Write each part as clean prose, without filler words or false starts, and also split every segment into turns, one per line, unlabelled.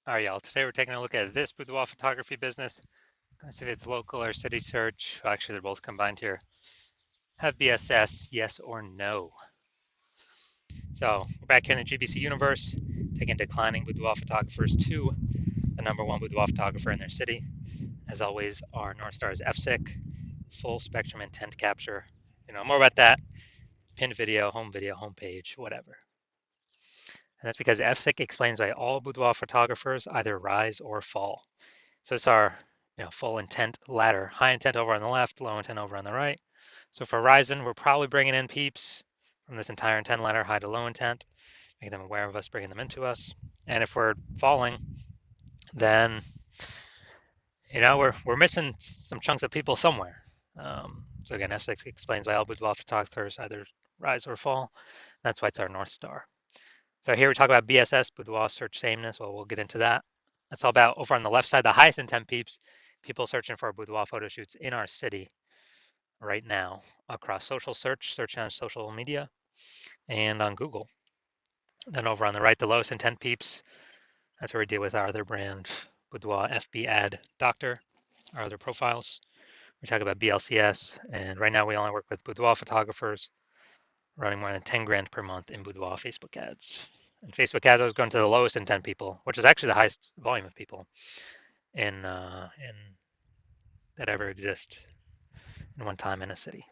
All right, y'all. Today we're taking a look at this boudoir photography business. Let's see if it's local or city search. Well, actually, they're both combined here. Have BSS, yes or no? So we're back here in the GBC universe, taking declining boudoir photographers to the number one boudoir photographer in their city. As always, our North Star is FSIC, full spectrum intent capture. More about that. Pinned video, homepage, whatever. And that's because FSIC explains why all boudoir photographers either rise or fall. So it's our full intent ladder. High intent over on the left, low intent over on the right. So for Ryzen, we're probably bringing in peeps from this entire intent ladder, high to low intent, making them aware of us, bringing them into us. And if we're falling, then we're missing some chunks of people somewhere. So again, F6 explains why all boudoir photographers either rise or fall. That's why it's our North Star. So here we talk about BSS, boudoir search sameness. Well, we'll get into that. That's all about over on the left side, the highest intent peeps, people searching for boudoir photo shoots in our city right now across social search on social media, and on Google. Then over on the right, the lowest intent peeps, that's where we deal with our other brand, Boudoir FB Ad Doctor, our other profiles. We talk about BLCS, and right now we only work with boudoir photographers running more than 10 grand per month in boudoir Facebook ads. And Facebook ads always going to the lowest intent people, which is actually the highest volume of people in that ever exist in one time in a city.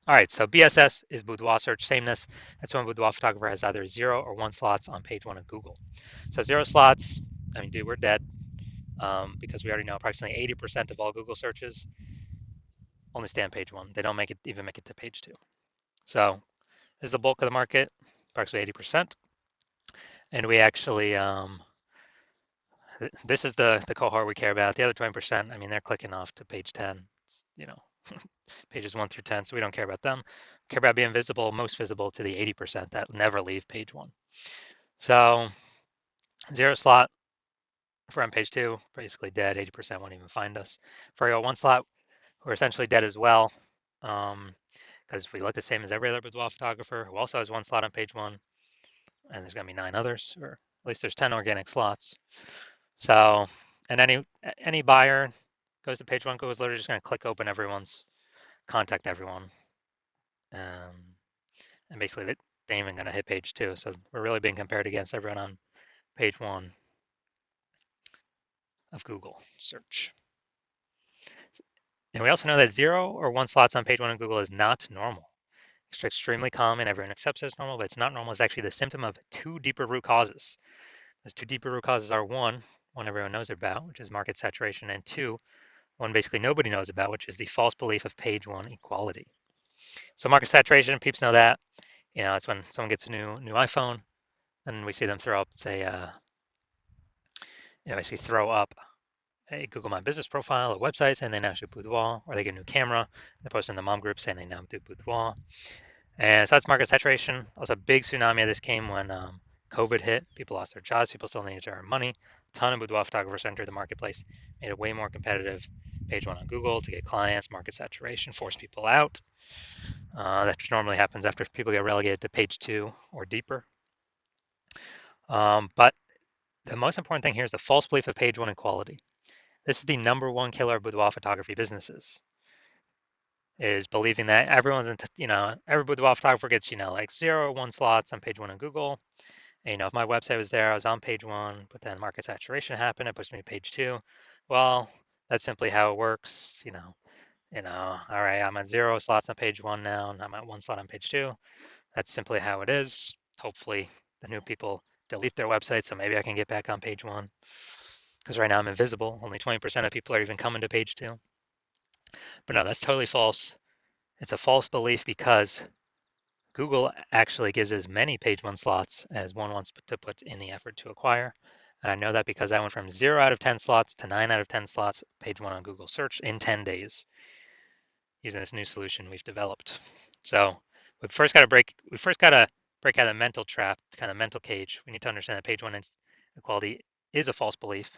All right, so BSS is boudoir search sameness. That's when a boudoir photographer has either 0 or 1 slots on page 1 of Google. So 0 slots, I mean, dude, we're dead because we already know approximately 80% of all Google searches only stay on page 1. They don't even make it to page 2. So this is the bulk of the market, approximately 80%. And we actually, this is the cohort we care about. The other 20%, I mean, they're clicking off to page 10, you know, pages 1 through 10, so we don't care about them. We care about being visible, most visible to the 80% that never leave page 1. So 0 slot, if we're on page 2, basically dead. 80% won't even find us. For our 1 slot, we're essentially dead as well, because we look the same as every other boudoir photographer who also has 1 slot on page 1, and there's going to be 9 others, or at least there's 10 organic slots. So, and any buyer goes to page 1, Google's literally just going to click open everyone's, contact everyone, and basically they ain't even going to hit page 2. So we're really being compared against everyone on page 1 of Google search. And we also know that 0 or 1 slots on page 1 of Google is not normal. It's extremely common. Everyone accepts it as normal, but it's not normal. It's actually the symptom of 2 deeper root causes. Those 2 deeper root causes are one everyone knows about, which is market saturation, and 2, one basically nobody knows about, which is the false belief of page 1 equality. So market saturation, peeps know that. It's when someone gets a new iPhone, and we see them throw up basically throw up a Google My Business profile, a website saying they now shoot boudoir, or they get a new camera, they post in the mom group saying they now do boudoir. And so that's market saturation. Also, a big tsunami of this came when COVID hit. People lost their jobs. People still needed to earn money. A ton of boudoir photographers entered the marketplace, made it way more competitive. Page 1 on Google to get clients, market saturation, force people out. That normally happens after people get relegated to page 2 or deeper. But the most important thing here is the false belief of page 1 equality. This is the number one killer of boudoir photography businesses, is believing that everyone's every boudoir photographer gets, like 0 or 1 slots on page 1 on Google. And, if my website was there, I was on page 1, but then market saturation happened, it pushed me to page 2. Well, that's simply how it works. All right, I'm at 0 slots on page 1 now, and I'm at 1 slot on page 2. That's simply how it is. Hopefully the new people delete their website, so maybe I can get back on page 1. Because right now I'm invisible. Only 20% of people are even coming to page 2. But no, that's totally false. It's a false belief because Google actually gives as many page 1 slots as one wants to put in the effort to acquire. And I know that because I went from 0 out of 10 slots to 9 out of 10 slots page 1 on Google search in 10 days using this new solution we've developed. So we first got to break out of the mental trap, kind of mental cage. We need to understand that page 1 equality is a false belief.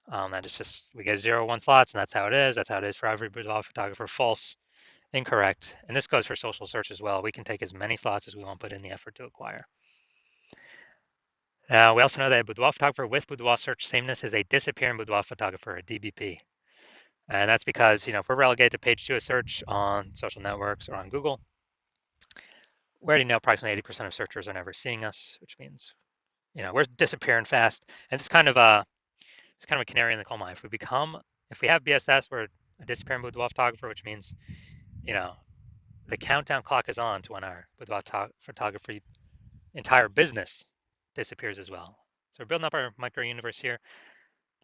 That it's just we get 0, 1 slots, and that's how it is. That's how it is for every boudoir photographer. False, incorrect. And this goes for social search as well. We can take as many slots as we want, put in the effort to acquire. Now, we also know that a boudoir photographer with boudoir search sameness is a disappearing boudoir photographer, a DBP. And that's because, if we're relegated to page 2 of search on social networks or on Google, we already know approximately 80% of searchers are never seeing us, which means, we're disappearing fast. And it's kind of a canary in the coal mine. If we have BSS, we're a disappearing boudoir photographer, which means, you know, the countdown clock is on to when our boudoir photography entire business disappears as well. So we're building up our micro universe here.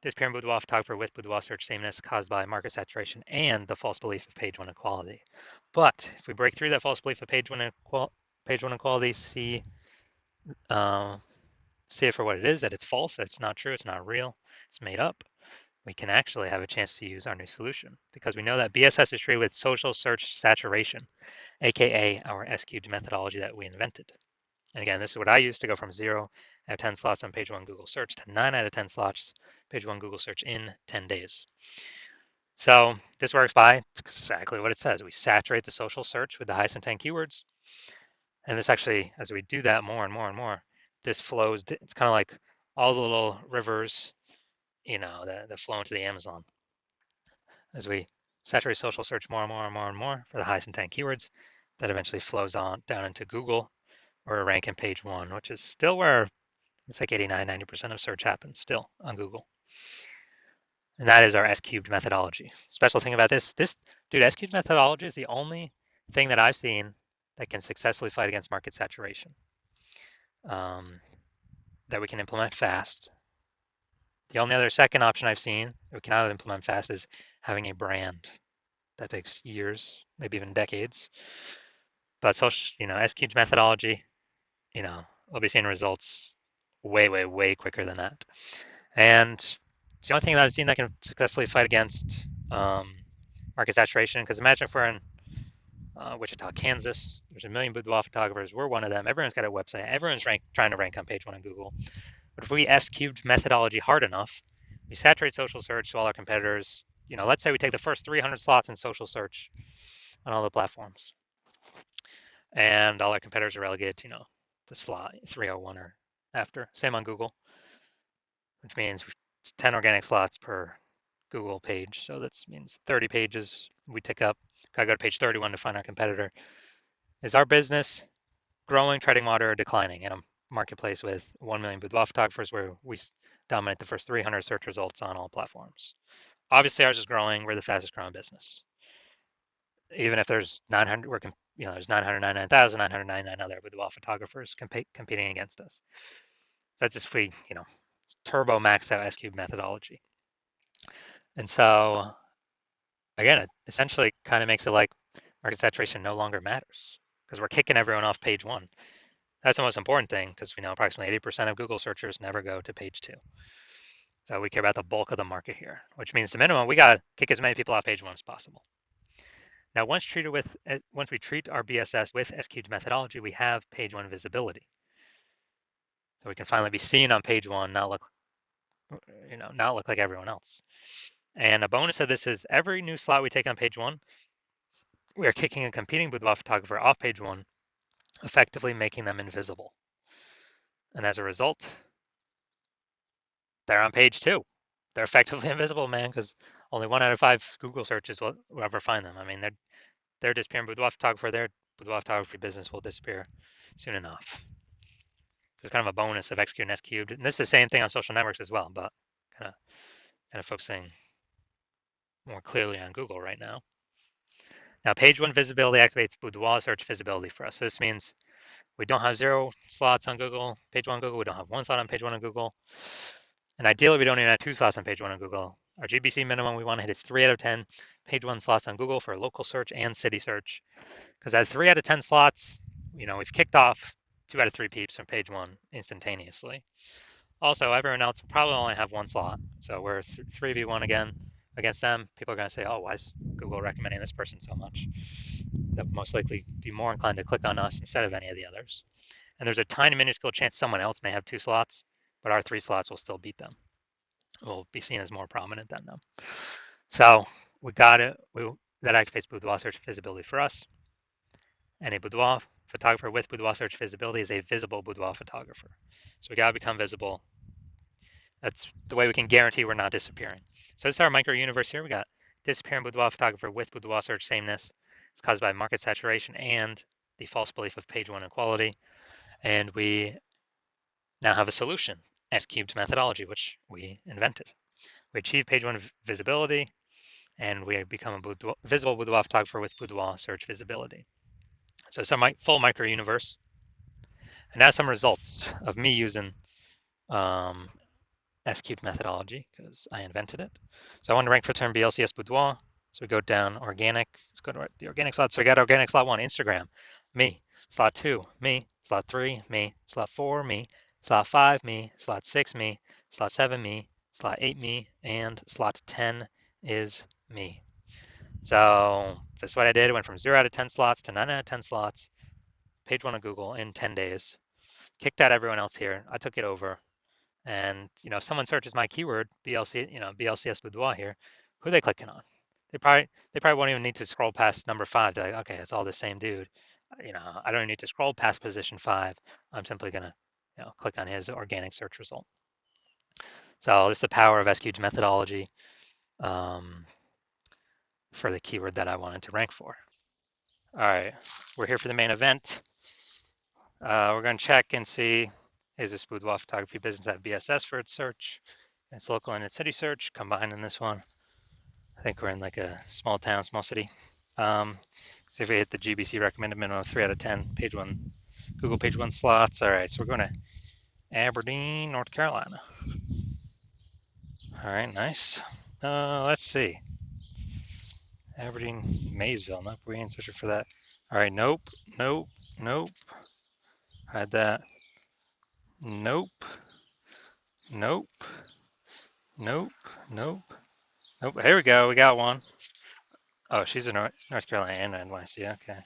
Disappearing boudoir photographer with boudoir search sameness caused by market saturation and the false belief of page one equality. But if we break through that false belief of page one equality, uh, see it for what it is, that it's false, that it's not true, it's not real, it's made up, we can actually have a chance to use our new solution because we know that BSS is treated with social search saturation, aka our S-cubed methodology that we invented. And again, this is what I use to go from 0 out of 10 slots on page 1 Google search to 9 out of 10 slots page 1 Google search in 10 days. So this works by exactly what it says. We saturate the social search with the highest intent keywords. And this actually, as we do that more and more and more, this flows. It's kind of like all the little rivers, that flow into the Amazon. As we saturate social search more and more and more and more for the highest intent keywords, that eventually flows on down into Google, where we rank in page 1, which is still where it's like 89, 90% of search happens still on Google. And that is our S-cubed methodology. Special thing about this dude, S-cubed methodology is the only thing that I've seen that can successfully fight against market saturation, that we can implement fast. The only other second option I've seen that we cannot implement fast is having a brand. That takes years, maybe even decades. But S-cubed methodology, we'll be seeing results way, way, way quicker than that. And it's the only thing that I've seen that can successfully fight against market saturation. Because imagine if we're in Wichita, Kansas, there's a million boudoir photographers. We're one of them. Everyone's got a website. Everyone's trying to rank on page 1 on Google. But if we S-cubed methodology hard enough, we saturate social search to all our competitors. Let's say we take the first 300 slots in social search on all the platforms, and all our competitors are relegated to, the slot 301 or after. Same on Google, which means it's 10 organic slots per Google page. So that means 30 pages we tick up. Gotta go to page 31 to find our competitor. Is our business growing, treading water, or declining in a marketplace with 1 million boudoir photographers where we dominate the first 300 search results on all platforms? Obviously, ours is growing. We're the fastest growing business. Even if there's 900, there's 999,999 other boudoir photographers competing against us. So that's just if we, turbo max out S-cube methodology. And so again, it essentially kind of makes it like market saturation no longer matters because we're kicking everyone off page 1. That's the most important thing because we know approximately 80% of Google searchers never go to page 2. So we care about the bulk of the market here, which means the minimum, we got to kick as many people off page 1 as possible. Now, once we treat our BSS with S-cubed methodology, we have page 1 visibility. So we can finally be seen on page 1, not look like everyone else. And a bonus of this is every new slot we take on page 1, we are kicking a competing boudoir photographer off page 1, effectively making them invisible. And as a result, they're on page 2. They're effectively invisible, man, because only 1 out of 5 Google searches will ever find them. I mean, they're disappearing boudoir photographer. Their boudoir photography business will disappear soon enough. So it's kind of a bonus of X cubed and S cubed. And this is the same thing on social networks as well, but kind of focusing more clearly on Google right now. Now, page 1 visibility activates boudoir search visibility for us. So this means we don't have 0 slots on Google, page 1 on Google. We don't have 1 slot on page 1 on Google. And ideally, we don't even have 2 slots on page 1 on Google. Our GBC minimum we want to hit is 3 out of 10 page 1 slots on Google for local search and city search. Because at 3 out of 10 slots, we've kicked off 2 out of 3 peeps from page 1 instantaneously. Also, everyone else will probably only have 1 slot. So we're 3v1 again against them. People are going to say, oh, why is Google recommending this person so much? They'll most likely be more inclined to click on us instead of any of the others. And there's a tiny minuscule chance someone else may have 2 slots, but our 3 slots will still beat them. We'll be seen as more prominent than them. So we got it. That activates boudoir search visibility for us. And a boudoir photographer with boudoir search visibility is a visible boudoir photographer. So we gotta become visible. That's the way we can guarantee we're not disappearing. So this is our micro universe here. We got disappearing boudoir photographer with boudoir search sameness. It's caused by market saturation and the false belief of page one equality. And we now have a solution, S cubed methodology, which we invented. We achieve page one visibility, and we become a visible boudoir photographer with boudoir search visibility. So it's our full micro universe. And now some results of me using um, S-cubed methodology because I invented it. So I want to rank for term BLCS boudoir. So we go down organic. Let's go to the organic slot. So we got organic slot 1, Instagram, me. Slot 2, me. Slot 3, me. Slot 4, me. Slot 5, me. Slot 6, me. Slot 7, me. Slot 8, me. And slot 10 is me. So this is what I did. I went from 0 out of 10 slots to 9 out of 10 slots. Page 1 of Google in 10 days. Kicked out everyone else here. I took it over. And if someone searches my keyword BLC, BLCS boudoir here, who are they clicking on? They probably won't even need to scroll past number 5. They're like, okay, it's all the same dude. I don't need to scroll past position 5. I'm simply gonna click on his organic search result. So this is the power of SQ's methodology for the keyword that I wanted to rank for. All right, we're here for the main event. We're going to check and see, is this boudoir photography business at BSS for its search? It's local and its city search combined in this one. I think we're in like a small town, small city. See if we hit the GBC recommended minimum of 3 out of 10 page 1, Google page 1 slots. All right, so we're going to Aberdeen, North Carolina. All right, nice. Let's see. Aberdeen, Maysville. Nope, we ain't searching for that. All right, nope. Had that. Nope. Here we go. We got one. Oh, she's in North Carolina and NYC. Okay.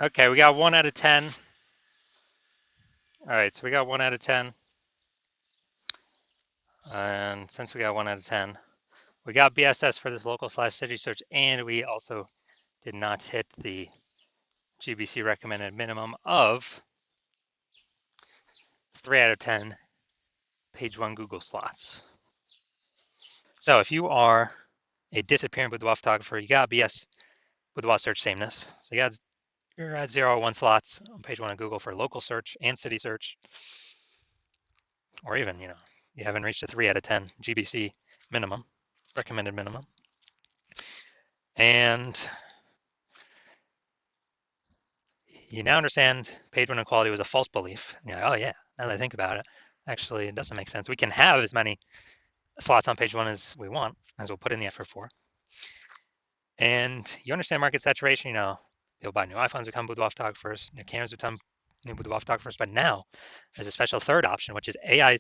Okay, we got 1 out of 10. All right, so we got 1 out of 10. And since we got 1 out of 10, we got BSS for this local/city search, and we also did not hit the GBC recommended minimum of 3 out of 10 page 1 Google slots. So if you are a disappearing boudoir photographer, you got BS boudoir search sameness. So you're at 0 or 1 slots on page 1 of Google for local search and city search, or even you haven't reached a 3 out of 10 GBC minimum, recommended minimum. And you now understand page 1 equality was a false belief. And you're like, oh yeah, now that I think about it, actually it doesn't make sense. We can have as many slots on page 1 as we want, as we'll put in the effort for. And you understand market saturation, people buy new iPhones, become boudoir photographers, new cameras become new boudoir photographers. But now there's a special third option, which is AI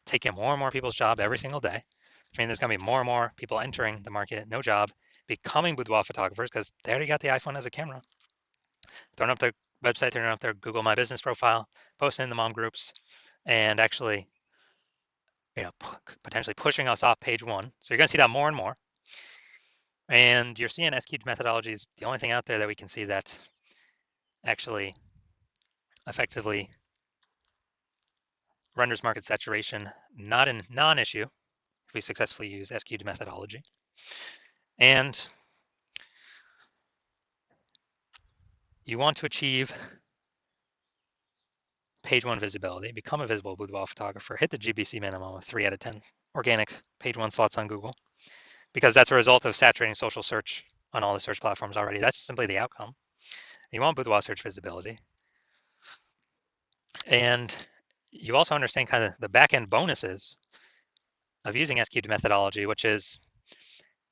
taking more and more people's job every single day. Which means there's going to be more and more people entering the market, no job, becoming boudoir photographers because they already got the iPhone as a camera. Throwing up their website, throwing up their Google My Business profile, posting in the mom groups, and actually, potentially pushing us off page 1. So you're going to see that more and more. And you're seeing S-cubed methodology is the only thing out there that we can see that actually effectively renders market saturation not a non-issue if we successfully use S-cubed methodology. And you want to achieve page 1 visibility, become a visible boudoir photographer, hit the GBC minimum of 3 out of 10 organic page 1 slots on Google, because that's a result of saturating social search on all the search platforms already. That's simply the outcome. You want boudoir search visibility. And you also understand kind of the back-end bonuses of using S-cubed methodology, which is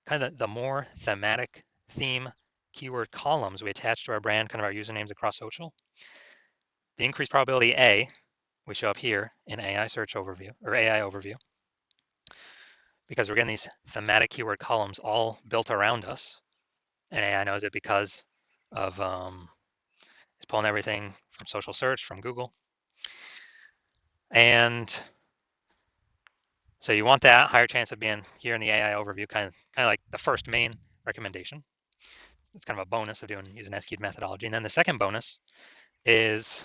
kind of the more thematic theme keyword columns we attach to our brand, kind of our usernames across social. The increased probability A, we show up here in AI search overview or AI overview, because we're getting these thematic keyword columns all built around us. And AI knows it because of it's pulling everything from social search, from Google. And so you want that higher chance of being here in the AI overview, kind of like the first main recommendation. It's kind of a bonus of using S-cubed methodology. And then the second bonus is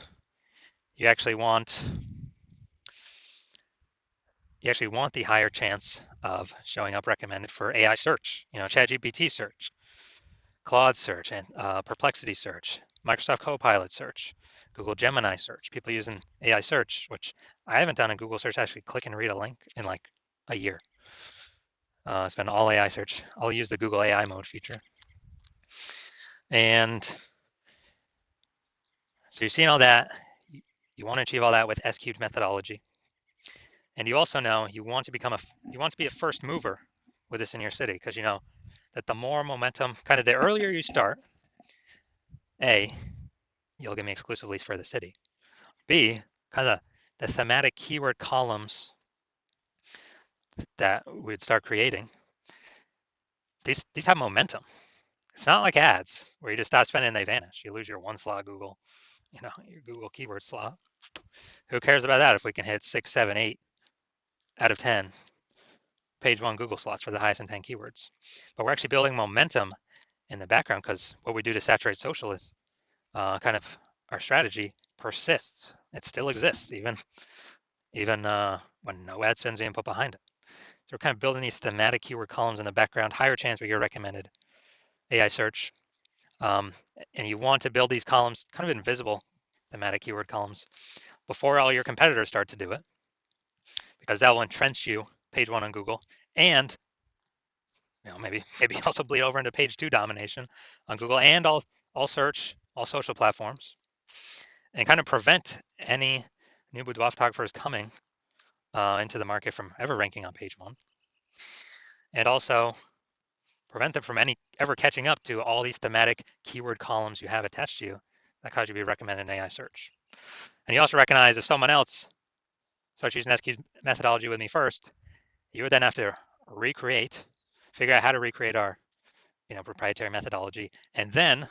you actually want the higher chance of showing up recommended for AI search, ChatGPT search, Claude search, and Perplexity search, Microsoft Copilot search, Google Gemini search, people using AI search, which I haven't done a Google search, actually click and read a link in like a year. It's been all AI search. I'll use the Google AI mode feature. And so you're seeing all that. You want to achieve all that with S-cubed methodology. And you also know you want to be a first mover with this in your city, because you know that the more momentum, kind of the earlier you start, A, you'll give me exclusive leads for the city. B, kind of the thematic keyword columns that we'd start creating, these have momentum. It's not like ads where you just stop spending and they vanish. You lose your one slot Google, your Google keyword slot. Who cares about that if we can hit 6, 7, 8 out of 10 page one Google slots for the highest intent keywords? But we're actually building momentum in the background, because what we do to saturate social is kind of our strategy persists. It still exists even when no ad spend's being put behind it. So we're kind of building these thematic keyword columns in the background, higher chance we get recommended AI search. And you want to build these columns, kind of invisible thematic keyword columns, before all your competitors start to do it, because that will entrench you page one on Google, and maybe also bleed over into page two domination on Google and all search, all social platforms, and kind of prevent any new boudoir photographers coming into the market from ever ranking on page one, and also prevent them from ever catching up to all these thematic keyword columns you have attached to you that cause you to be recommended in AI search. And you also recognize if someone else starts using SQ methodology with me first, you would then have to figure out how to recreate our proprietary methodology, and then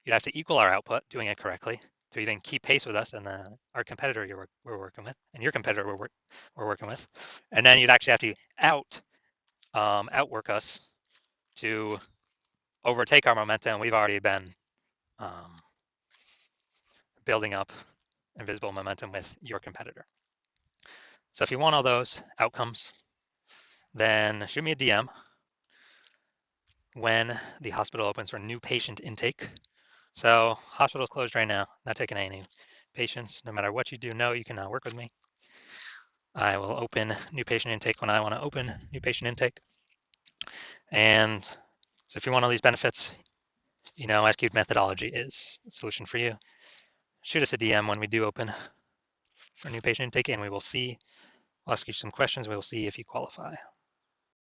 you'd have to equal our output doing it correctly to even keep pace with us and our competitor we're working with, and your competitor we're working with, and then you'd actually have to outwork us to overtake our momentum. We've already been building up invisible momentum with your competitor. So if you want all those outcomes, then shoot me a DM when the hospital opens for new patient intake. So hospital's closed right now, not taking any patients. No matter what you do, you can work with me. I will open new patient intake when I want to open new patient intake. And so if you want all these benefits, S-cubed methodology is the solution for you. Shoot us a DM when we do open for new patient intake, and we will see. I'll ask you some questions. We will see if you qualify.